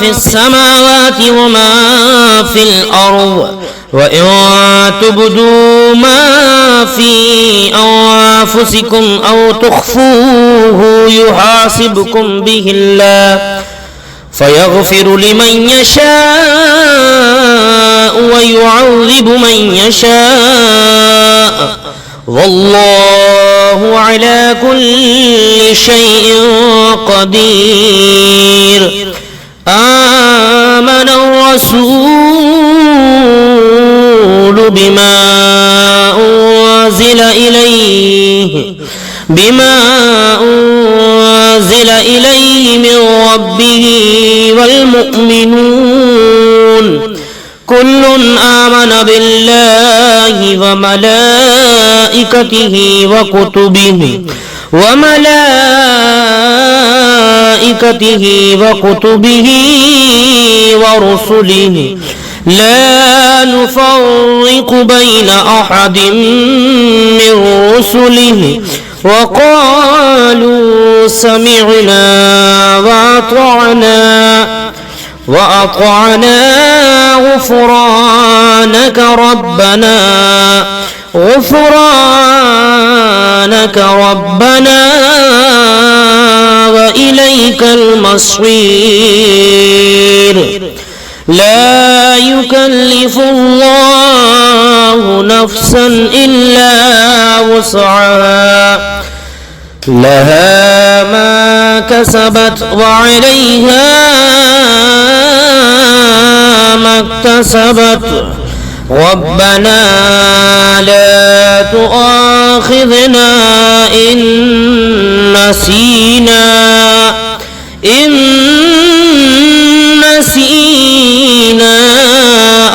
في السماوات وما في الأرض وإن تبدوا ما في أنفسكم أو تخفوه يحاسبكم به الله فيغفر لمن يشاء ويعذب من يشاء والله على كل شيء قدير. آمن الرسول بما أنزل إليه من ربه والمؤمنون كل آمن بالله وملائكته وكتبه ورسله لا نفرق بين أحد من رسله وقالوا سمعنا وأطعنا غفرانك ربنا وإليك المصير. لا يكلف الله نفسا إلا وسعها لها ما كسبت وعليها ما اكتسبت ربنا لا تؤاخذنا إن نسينا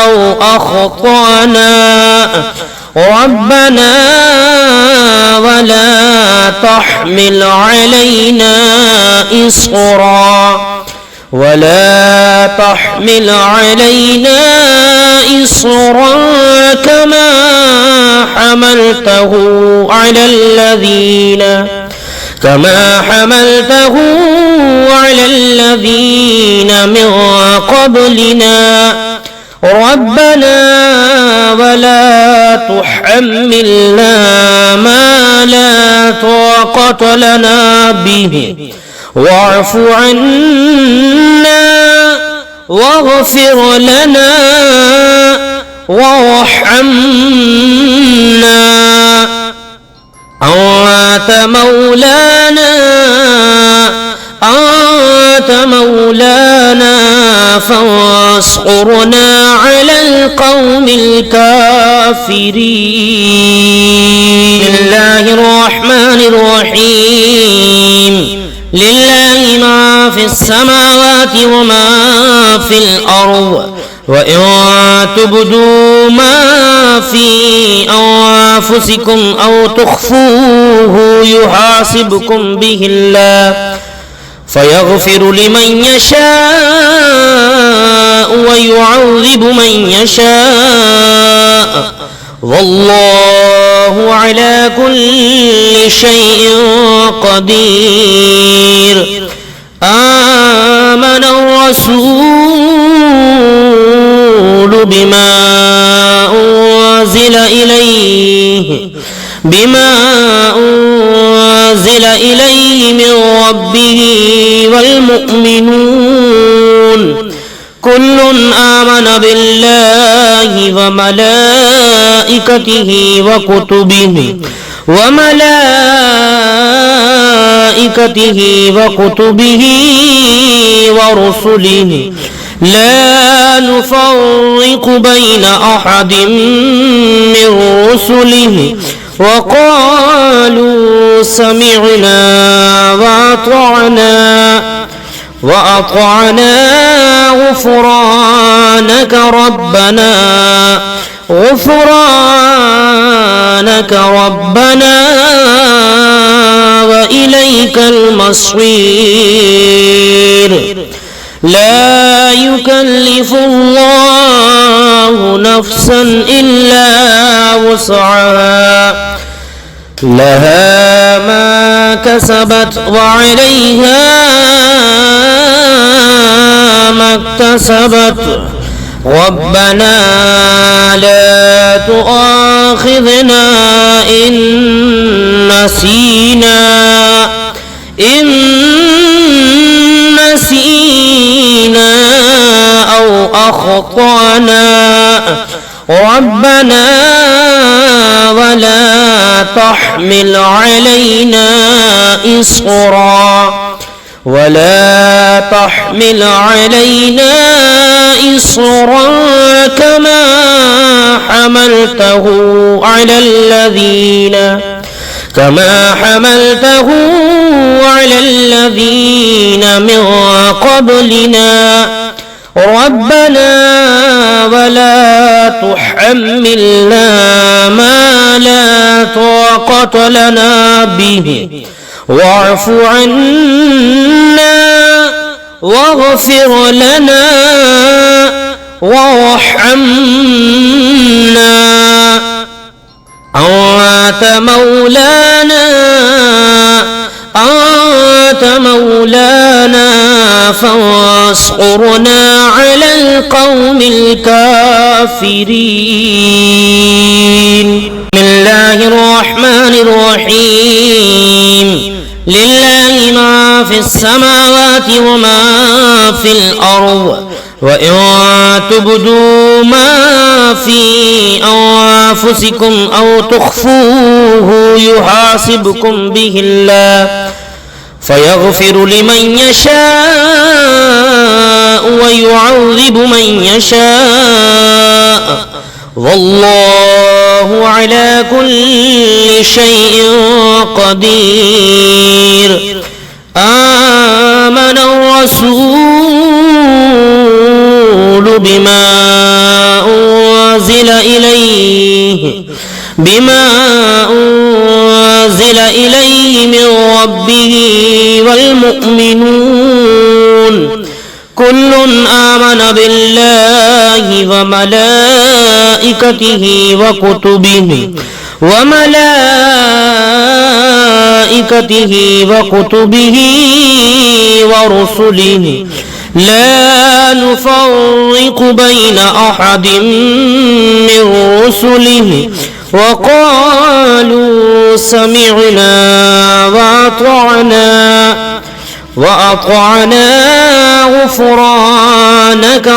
أو أخطأنا ربنا ولا تحمل علينا إصرا كما حملته على الذين من قبلنا ربنا ولا تحملنا ما لا طاقة لنا به واعف عنا واغفر لنا وارحمنا أنت مولانا فانصرنا على القوم الكافرين. بسم الله الرحمن الرحيم. لله ما في السماوات وما في الأرض وإن تبدوا ما في أنفسكم أو تخفوه يحاسبكم به الله فيغفر لمن يشاء ويعذب من يشاء والله على كل شيء قدير. آمن الرسول بما أنزل إليه من ربه والمؤمنون كل آمن بالله وملائكته وكتبه ورسله لا نفرق بين أحد من رسله وقالوا سمعنا وأطعنا غفرانك ربنا وإليك المصير. لا يكلف الله نفسا إلا وسعها لها ما كسبت وعليها ما اكتسبت ربنا لا تؤاخذنا إن نسينا أو أخطأنا ربنا ولا تحمل علينا إصرا كما حملته على الذين من قبلنا ربنا ولا تحملنا ما لا طاقة لنا به واعف عنا واغفر لنا وارحمنا أنت مولانا فانصرنا على القوم الكافرين. بسم الله الرحمن الرحيم. لله ما في السماوات وما في الأرض وإن تبدوا ما في أنفسكم أو تخفوه يحاسبكم به الله فيغفر لمن يشاء ويعذب من يشاء والله على كل شيء قدير. آمن الرسول بما أنزل إليه من ربه والمؤمنون كل آمن بالله وملائكته وكتبه ورسله لا نفرق بين أحد من رسله وقالوا سمعنا وأطعنا غفرانك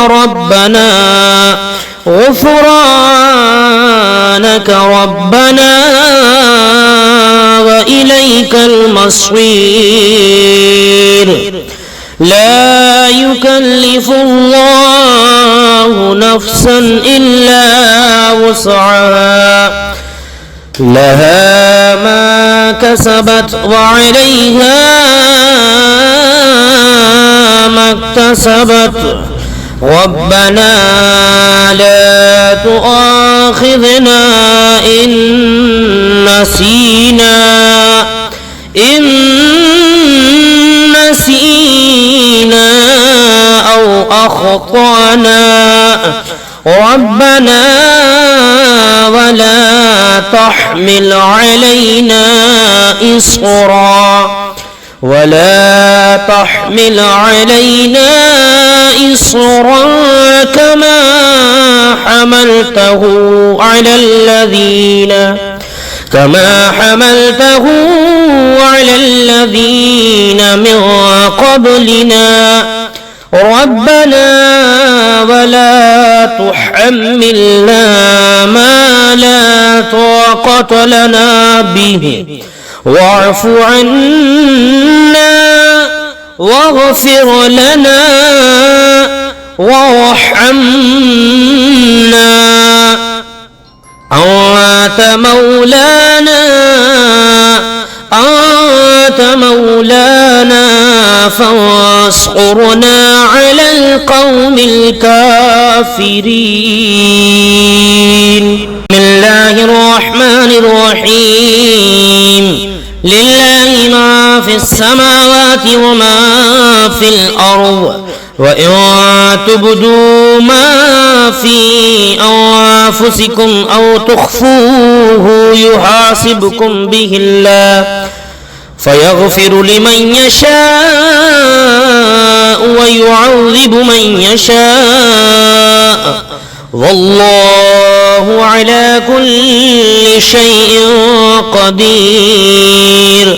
ربنا وإليك المصير. لا يكلف الله نفسا إلا وسعها لها ما كسبت وعليها ما اكتسبت ربنا لا تؤاخذنا إن نسينا أو أخطأنا ربنا ولا تحمل علينا إصرا كما حملته على الذين من قبلنا ربنا ولا تحملنا ما لا طاقة لنا به واعف عنا واغفر لنا وارحمنا أنت مولانا فانصرنا على القوم الكافرين. بسم الله الرحمن الرحيم. لله ما في السماوات وما في الأرض وإن تبدوا ما في أنفسكم أو تخفوه يحاسبكم به الله فيغفر لمن يشاء ويعذب من يشاء والله على كل شيء قدير.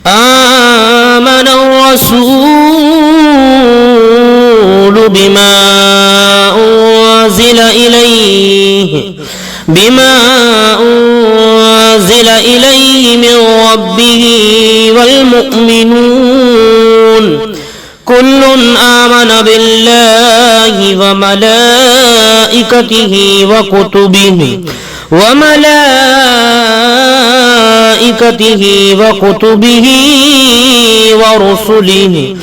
آمن الرسول بما أنزل إليه من ربه والمؤمنون كل آمن بالله وملائكته ورسله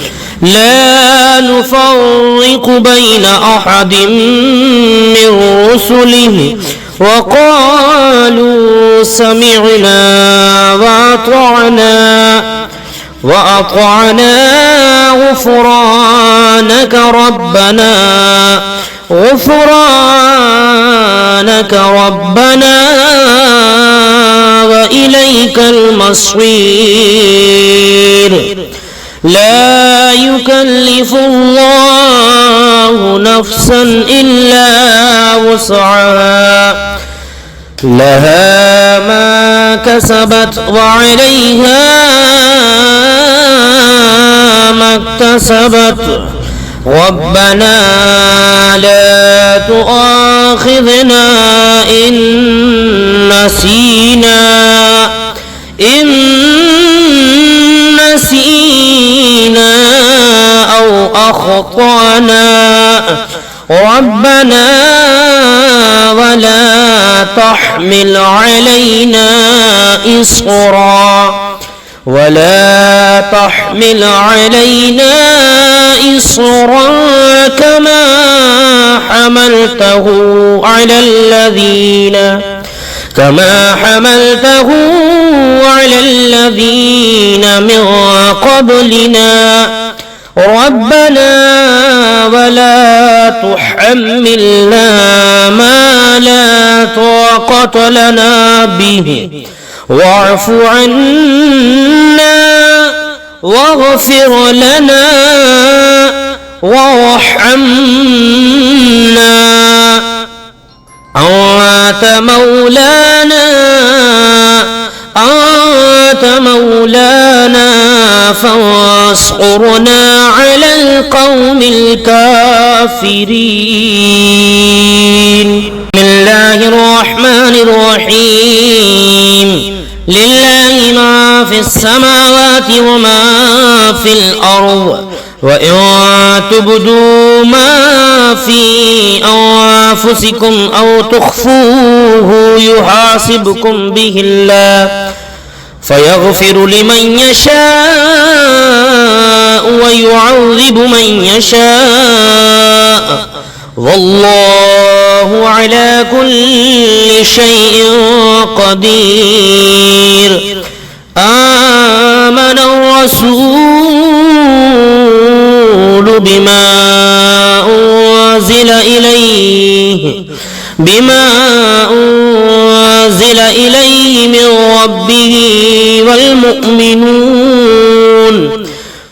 لا نفرق بين أحد من رسله وقالوا سمعنا وأطعنا غفرانك ربنا وإليك المصير. لا يكلف الله نفسا إلا وسعها لها ما كسبت وعليها ما اكتسبت ربنا لا تؤاخذنا إن نسينا أو أخطأنا ربنا ولا تحمل علينا إصرا كما حملته على الذين من قبلنا ربنا ولا تحملنا ما لا طاقة لنا به واعف عنا واغفر لنا وارحمنا أنت مولانا فانصرنا على القوم الكافرين. بسم الله الرحمن الرحيم. لله ما في السماوات وما في الأرض وإن تبدوا ما في أنفسكم أو تخفوه يحاسبكم به الله فيغفر لمن يشاء ويعذب من يشاء والله على كل شيء قدير. آمن الرسول بما أنزل إليه من ربه والمؤمنون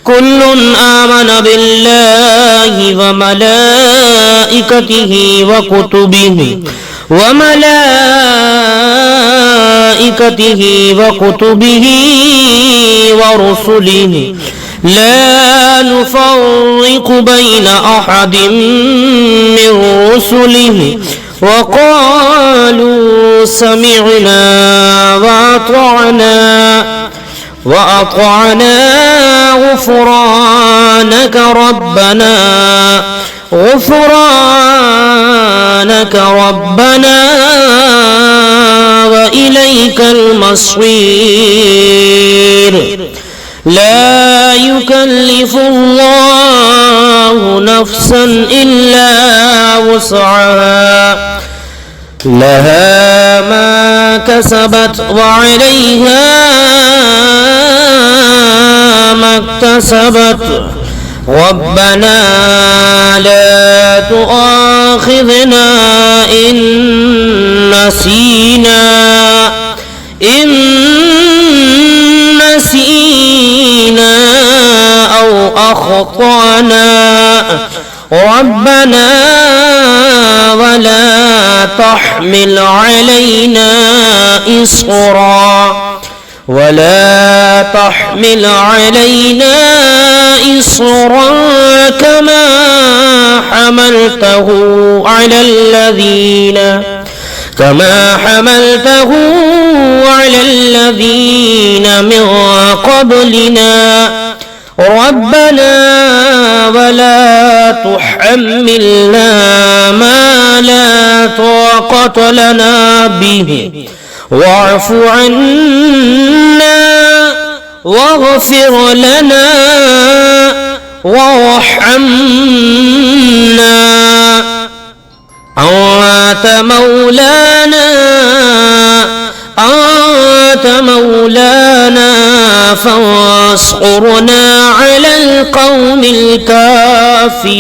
كل آمن بالله وملائكته وكتبه ورسله لا نفرق بين أحد من رسله وقالوا سمعنا وأطعنا غفرانك ربنا وإليك المصير. لا يكلف الله نفسا إلا وسعها لها ما كسبت وعليها ما اكتسبت ربنا لا تؤاخذنا إن نسينا أخطأنا ربنا ولا تحمل علينا إصرا كما حملته على الذين من قبلنا ربنا ولا تحملنا ما لا طاقة لنا به واعف عنا واغفر لنا وارحمنا أنت مولانا فانصرنا على القوم الكافرين.